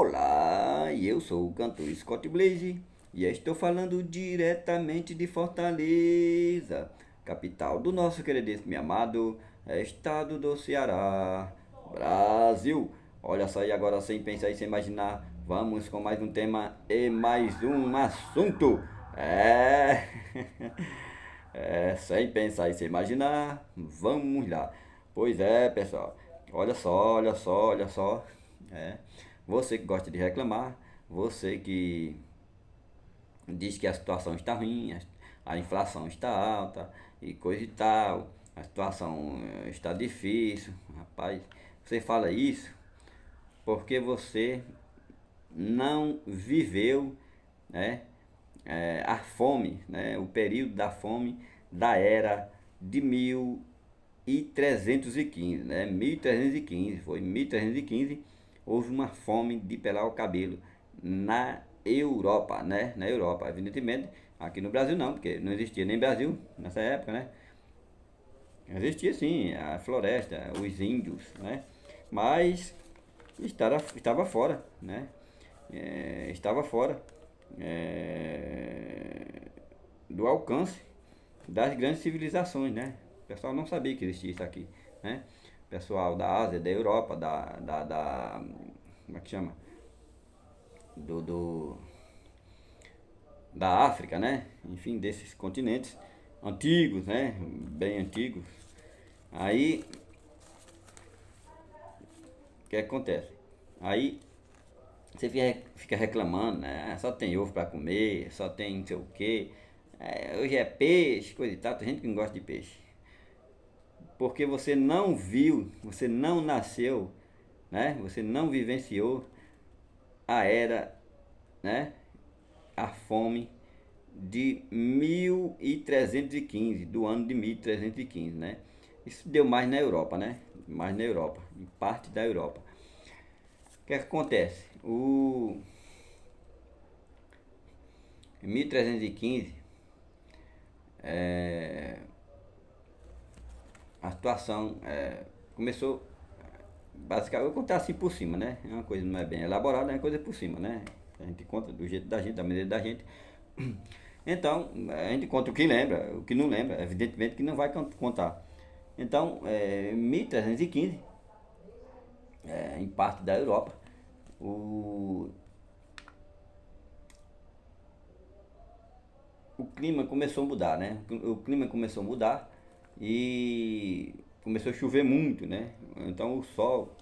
Olá, eu sou o cantor Scott Blaze e estou falando diretamente de Fortaleza, capital do nosso queridíssimo e amado estado do Ceará, Brasil. Olha só, e agora sem pensar e sem imaginar, vamos com mais um tema e mais um assunto. É, sem pensar e sem imaginar, vamos lá. Pois é, pessoal. Olha só, olha só, olha só. É. Você que gosta de reclamar, você que diz que a situação está ruim, a inflação está alta e coisa e tal, a situação está difícil, rapaz. Você fala isso porque você não viveu, né, a fome, né, o período da fome da era de 1315, né? 1315, foi 1315, houve uma fome de pelar o cabelo na Europa, né? Na Europa, evidentemente, aqui no Brasil não, porque não existia nem Brasil nessa época, né? Existia sim a floresta, os índios, né? Mas estava fora, né? Estava fora é, do alcance das grandes civilizações, né? O pessoal não sabia que existia isso aqui, né? O pessoal da Ásia, da Europa, como é que chama? Do, do, da África, né? Enfim, desses continentes antigos, né? Bem antigos. Aí, o que acontece? Aí, você fica reclamando, né? Só tem ovo para comer, só tem não sei o quê. Hoje é peixe, coisa e tal. Tem gente que não gosta de peixe. Porque você não viu, você não nasceu, né? Você não vivenciou a era, né? A fome de 1315, do ano de 1315, né? Isso deu mais na Europa, né? Mais na Europa, em parte da Europa. O que acontece? Em 1315, a situação começou. Basicamente, eu vou contar assim por cima, né? É uma coisa não é bem elaborada, é uma coisa por cima, né? A gente conta do jeito da gente, da maneira da gente. Então, a gente conta o que lembra, o que não lembra, evidentemente que não vai contar. Então, em 1315, em parte da Europa, o, o clima começou a mudar, né? O clima começou a mudar e começou a chover muito, né? Então o sol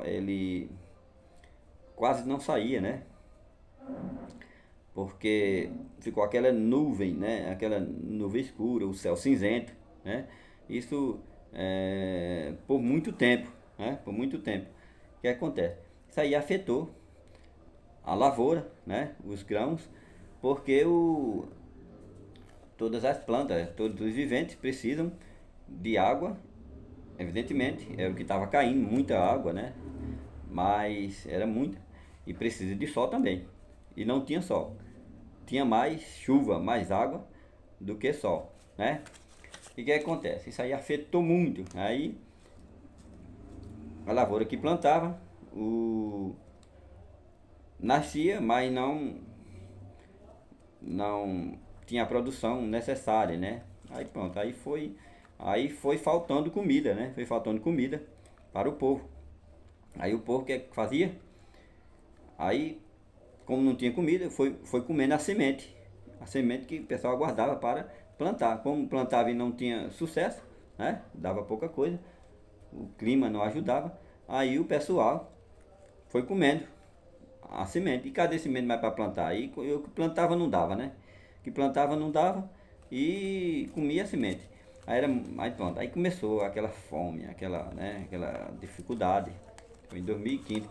ele quase não saía, né? Porque ficou aquela nuvem, né? Aquela nuvem escura, o céu cinzento, né? Isso por muito tempo, né? Por muito tempo. O que acontece? Isso aí afetou a lavoura, né? Os grãos, porque todas as plantas, todos os viventes precisam de água, evidentemente, era o que estava caindo, muita água, né? Mas era muita. E precisa de sol também. E não tinha sol. Tinha mais chuva, mais água do que sol, né? E o que acontece? Isso aí afetou muito. Aí a lavoura que plantava, nascia, mas não tinha a produção necessária, né? Aí pronto, aí foi faltando comida, né? Foi faltando comida para o povo. Aí o povo o que fazia? Aí, como não tinha comida, foi comendo a semente que o pessoal guardava para plantar. Como plantava e não tinha sucesso, né? Dava pouca coisa, o clima não ajudava. Aí o pessoal foi comendo a semente. E cadê semente mais para plantar? Aí eu que plantava não dava, né? Que plantava não dava e comia a semente. Aí pronto, aí começou aquela fome, aquela dificuldade. Foi em 2015,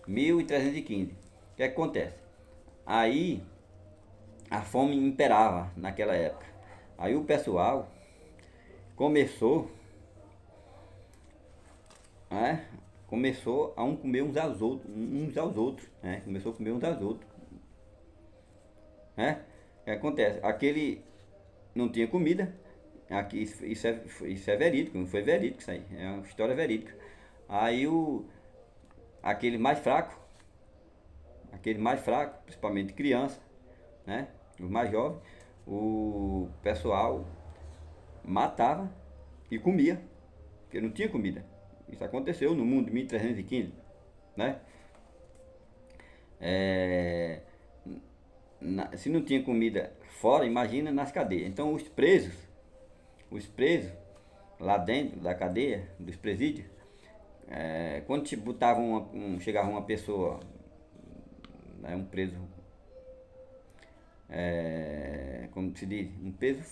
1315. O que acontece? Aí a fome imperava naquela época. Aí o pessoal começou, né? Começou a comer uns aos outros, né? Começou a comer uns aos outros, né? O que acontece? Aquele não tinha comida. Aqui isso é verídico, não foi verídico isso aí, é uma história verídica. Aí aquele mais fraco, principalmente criança, né? Os mais jovens, o pessoal matava e comia, porque não tinha comida. Isso aconteceu no mundo em 1315, né? É, se não tinha comida fora, imagina nas cadeias. Então os presos lá dentro da cadeia, dos presídios, quando te botavam chegava uma pessoa, né, um preso, como se diz, um preso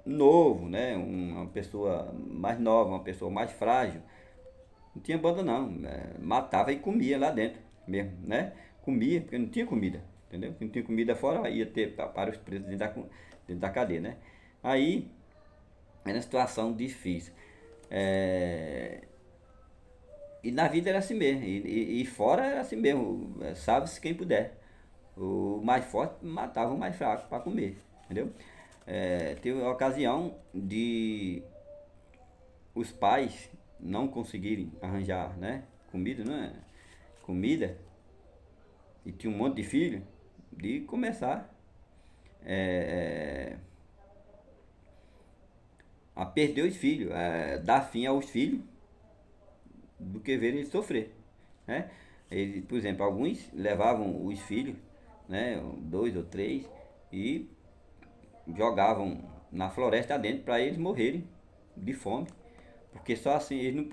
novo, né, uma pessoa mais nova, uma pessoa mais frágil, não tinha banda não, matava e comia lá dentro mesmo, né? Comia, porque não tinha comida, entendeu? Se não tinha comida fora, ia ter para os presos dentro da cadeia, né? Aí era uma situação difícil. É, e na vida era assim mesmo, e fora era assim mesmo, sabe-se quem puder. O mais forte matava o mais fraco para comer, entendeu? Teve a ocasião de os pais não conseguirem arranjar, né, comida, né, comida, e tinha um monte de filho, de começar é, a perder os filhos, dar fim aos filhos, do que ver eles sofrer, né? Por exemplo, alguns levavam os filhos, né, dois ou três, e jogavam na floresta dentro para eles morrerem de fome, porque só assim eles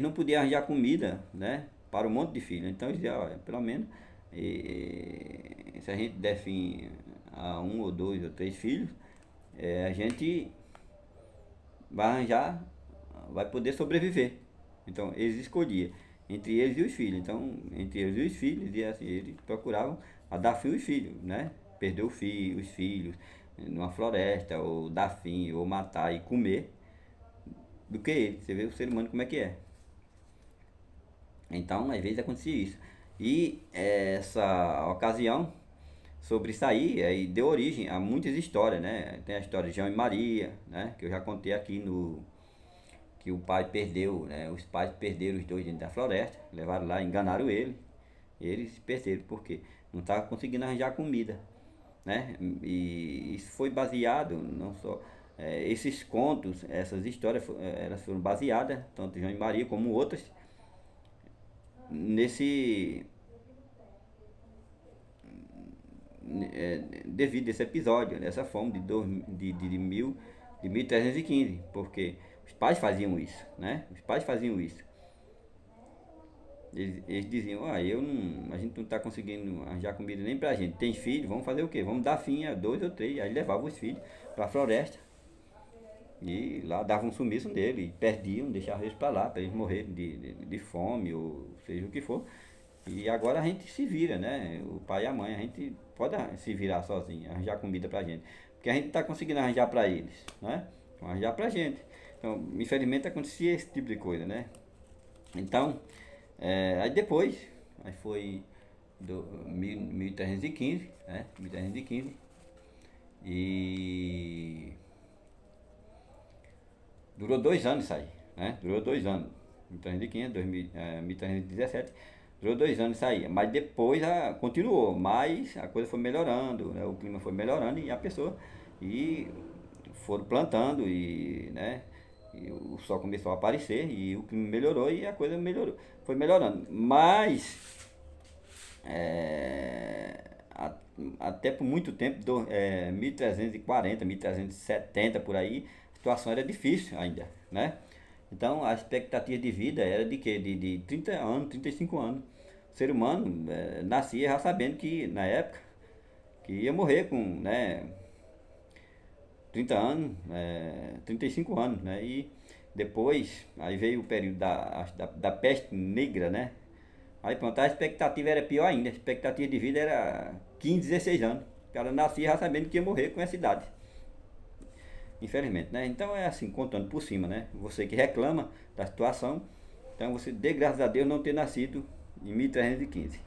não podiam arranjar comida, né, para um monte de filhos. Então eles diziam, olha, pelo menos se a gente der fim a um ou dois ou três filhos, a gente vai arranjar, vai poder sobreviver. Então eles escolhiam entre eles e os filhos. Então, entre eles e os filhos, e assim, eles procuravam a dar fim aos filhos, né? Perder os filhos numa floresta, ou dar fim, ou matar e comer, do que ele. Você vê o ser humano como é que é. Então, às vezes acontecia isso. E essa ocasião sobre isso aí deu origem a muitas histórias, né? Tem a história de João e Maria, né? Que eu já contei aqui no que o pai perdeu, né? Os pais perderam os dois dentro da floresta, levaram lá, enganaram ele. Eles perderam porque não estavam conseguindo arranjar comida, né? E isso foi baseado não só esses contos, essas histórias, elas foram baseadas tanto João e Maria como outras nesse devido a esse episódio, nessa fome de 1315, porque os pais faziam isso, né? Os pais faziam isso. Eles diziam, a gente não está conseguindo arranjar comida nem pra gente. Tem filho, vamos fazer o quê? Vamos dar fim a dois ou três. Aí levavam os filhos para a floresta e lá davam um sumiço nele, e perdiam, deixavam eles para lá, para eles morrerem de fome, ou seja o que for. E agora a gente se vira, né? O pai e a mãe, a gente pode se virar sozinho, arranjar comida pra gente. Porque a gente está conseguindo arranjar para eles, né? Então, arranjar pra gente. Então, infelizmente acontecia esse tipo de coisa, né? Então, aí depois, aí foi 1315, né? 1315. E durou 2 anos isso aí, né? Durou 2 anos. 1315, 1317. Durou 2 anos isso aí. Mas depois continuou. Mas a coisa foi melhorando, né? O clima foi melhorando e a pessoa. E foram plantando e, né? E o sol começou a aparecer e o clima melhorou e a coisa melhorou. Foi melhorando. Mas até por muito tempo, 1340, 1370 por aí, a situação era difícil ainda, né? Então a expectativa de vida era de quê? De 30 anos, 35 anos. O ser humano nascia já sabendo que na época que ia morrer com, né, 30 anos, 35 anos, né? E depois, aí veio o período da peste negra, né? Aí pronto, a expectativa era pior ainda, a expectativa de vida era 15, 16 anos. O cara nascia já sabendo que ia morrer com essa idade. Infelizmente, né? Então é assim, contando por cima, né? Você que reclama da situação, então você dê graças a Deus não ter nascido em 1315.